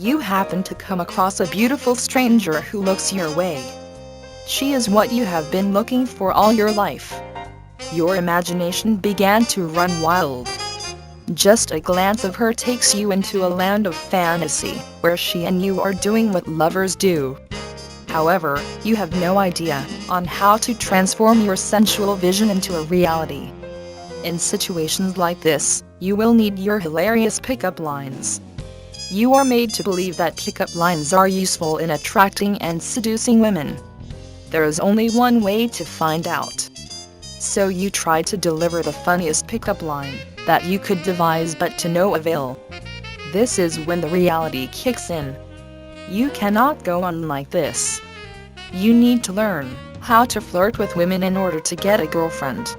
You happen to come across a beautiful stranger who looks your way. She is what you have been looking for all your life. Your imagination began to run wild. Just a glance of her takes you into a land of fantasy, where she and you are doing what lovers do. However, you have no idea on how to transform your sensual vision into a reality. In situations like this, you will need your hilarious pickup lines. You are made to believe that pickup lines are useful in attracting and seducing women. There is only one way to find out. So you try to deliver the funniest pickup line that you could devise, but to no avail. This is when the reality kicks in. You cannot go on like this. You need to learn how to flirt with women in order to get a girlfriend.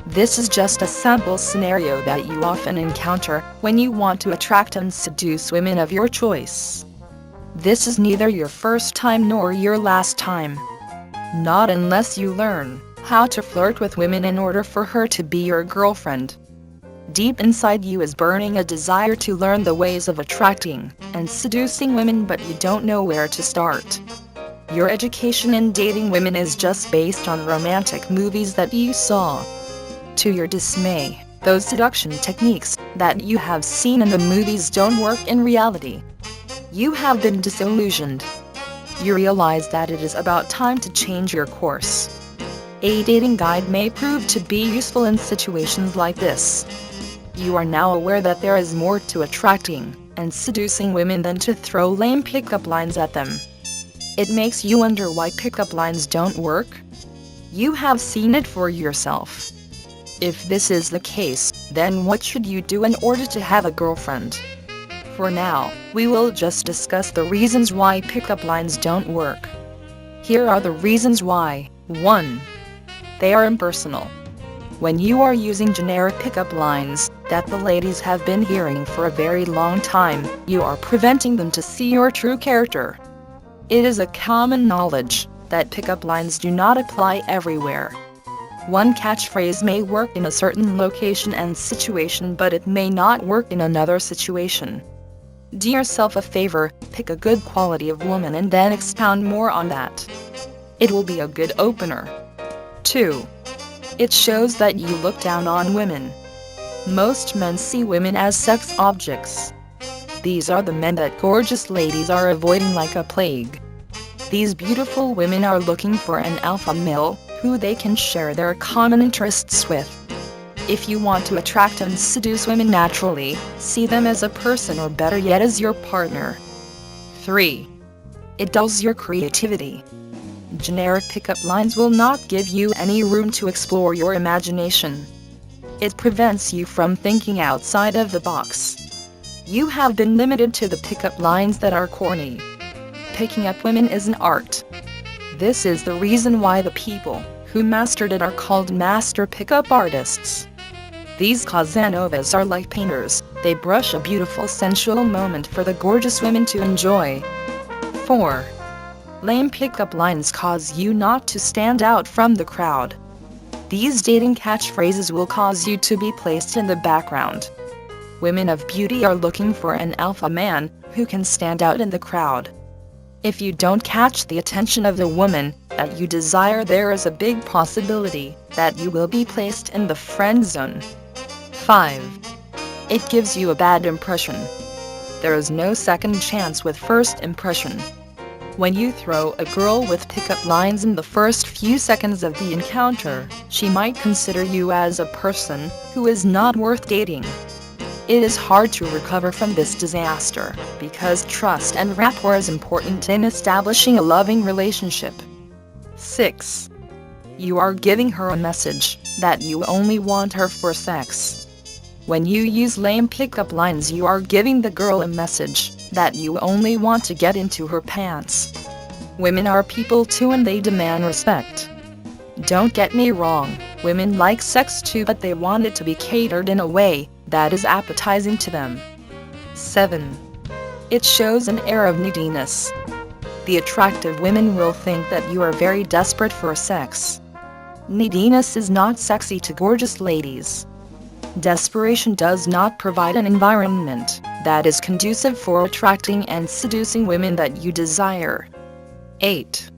This is just a sample scenario that you often encounter when you want to attract and seduce women of your choice. This is neither your first time nor your last time. Not unless you learn how to flirt with women in order for her to be your girlfriend. Deep inside you is burning a desire to learn the ways of attracting and seducing women, but you don't know where to start. Your education in dating women is just based on romantic movies that you saw. To your dismay, those seduction techniques that you have seen in the movies don't work in reality. You have been disillusioned. You realize that it is about time to change your course. A dating guide may prove to be useful in situations like this. You are now aware that there is more to attracting and seducing women than to throw lame pickup lines at them. It makes you wonder why pickup lines don't work. You have seen it for yourself. If this is the case, then what should you do in order to have a girlfriend? For now, we will just discuss the reasons why pickup lines don't work. Here are the reasons why. 1. They are impersonal. When you are using generic pickup lines that the ladies have been hearing for a very long time, you are preventing them to see your true character. It is a common knowledge that pickup lines do not apply everywhere. One catchphrase may work in a certain location and situation, but it may not work in another situation. Do yourself a favor, pick a good quality of woman and then expound more on that. It will be a good opener. 2. It shows that you look down on women. Most men see women as sex objects. These are the men that gorgeous ladies are avoiding like a plague. These beautiful women are looking for an alpha male who they can share their common interests with. If you want to attract and seduce women naturally, see them as a person, or better yet as your partner. 3. It dulls your creativity. Generic pickup lines will not give you any room to explore your imagination. It prevents you from thinking outside of the box. You have been limited to the pickup lines that are corny. Picking up women is an art. This is the reason why the people who mastered it are called master pickup artists. These Casanovas are like painters. They brush a beautiful sensual moment for the gorgeous women to enjoy. 4. Lame pickup lines cause you not to stand out from the crowd. These dating catchphrases will cause you to be placed in the background. Women of beauty are looking for an alpha man who can stand out in the crowd. If you don't catch the attention of the woman that you desire, there is a big possibility that you will be placed in the friend zone. 5. It gives you a bad impression. There is no second chance with first impression. When you throw a girl with pickup lines in the first few seconds of the encounter, she might consider you as a person who is not worth dating. It is hard to recover from this disaster, because trust and rapport is important in establishing a loving relationship. 6. You are giving her a message that you only want her for sex. When you use lame pickup lines, you are giving the girl a message that you only want to get into her pants. Women are people too, and they demand respect. Don't get me wrong, women like sex too, but they want it to be catered in a way that is appetizing to them. 7. It shows an air of neediness. The attractive women will think that you are very desperate for sex. Neediness is not sexy to gorgeous ladies. Desperation does not provide an environment that is conducive for attracting and seducing women that you desire. 8.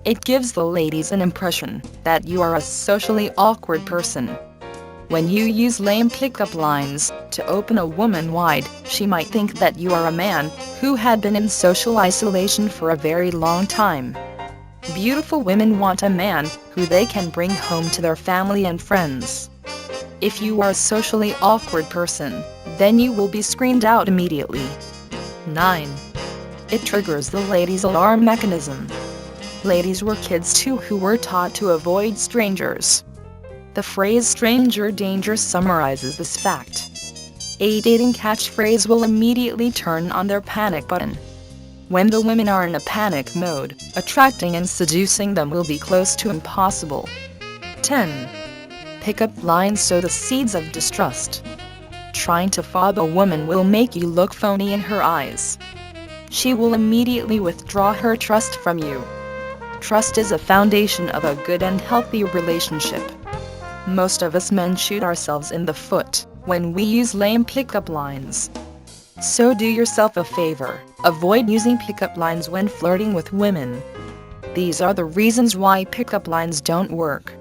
It gives the ladies an impression that you are a socially awkward person. When you use lame pickup lines to open a woman wide, she might think that you are a man who had been in social isolation for a very long time. Beautiful women want a man who they can bring home to their family and friends. If you are a socially awkward person, then you will be screened out immediately. 9. It triggers the ladies' alarm mechanism. Ladies were kids too who were taught to avoid strangers. The phrase stranger danger summarizes this fact. A dating catchphrase will immediately turn on their panic button. When the women are in a panic mode, attracting and seducing them will be close to impossible. 10. Pickup lines sow the seeds of distrust. Trying to fob a woman will make you look phony in her eyes. She will immediately withdraw her trust from you. Trust is a foundation of a good and healthy relationship. Most of us men shoot ourselves in the foot when we use lame pickup lines. So do yourself a favor, avoid using pickup lines when flirting with women. These are the reasons why pickup lines don't work.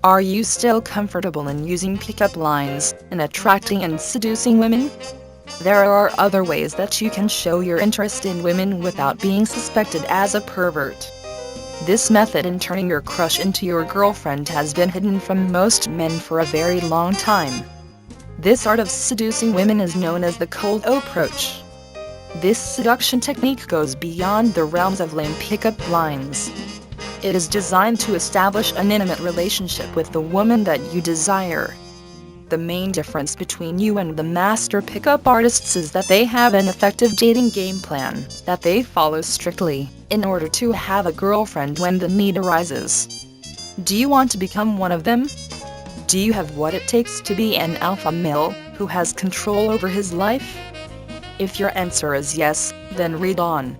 Are you still comfortable in using pickup lines and attracting and seducing women? There are other ways that you can show your interest in women without being suspected as a pervert. This method in turning your crush into your girlfriend has been hidden from most men for a very long time. This art of seducing women is known as the cold approach. This seduction technique goes beyond the realms of lame pickup lines. It is designed to establish an intimate relationship with the woman that you desire. The main difference between you and the master pickup artists is that they have an effective dating game plan that they follow strictly in order to have a girlfriend when the need arises. Do you want to become one of them? Do you have what it takes to be an alpha male who has control over his life? If your answer is yes, then read on.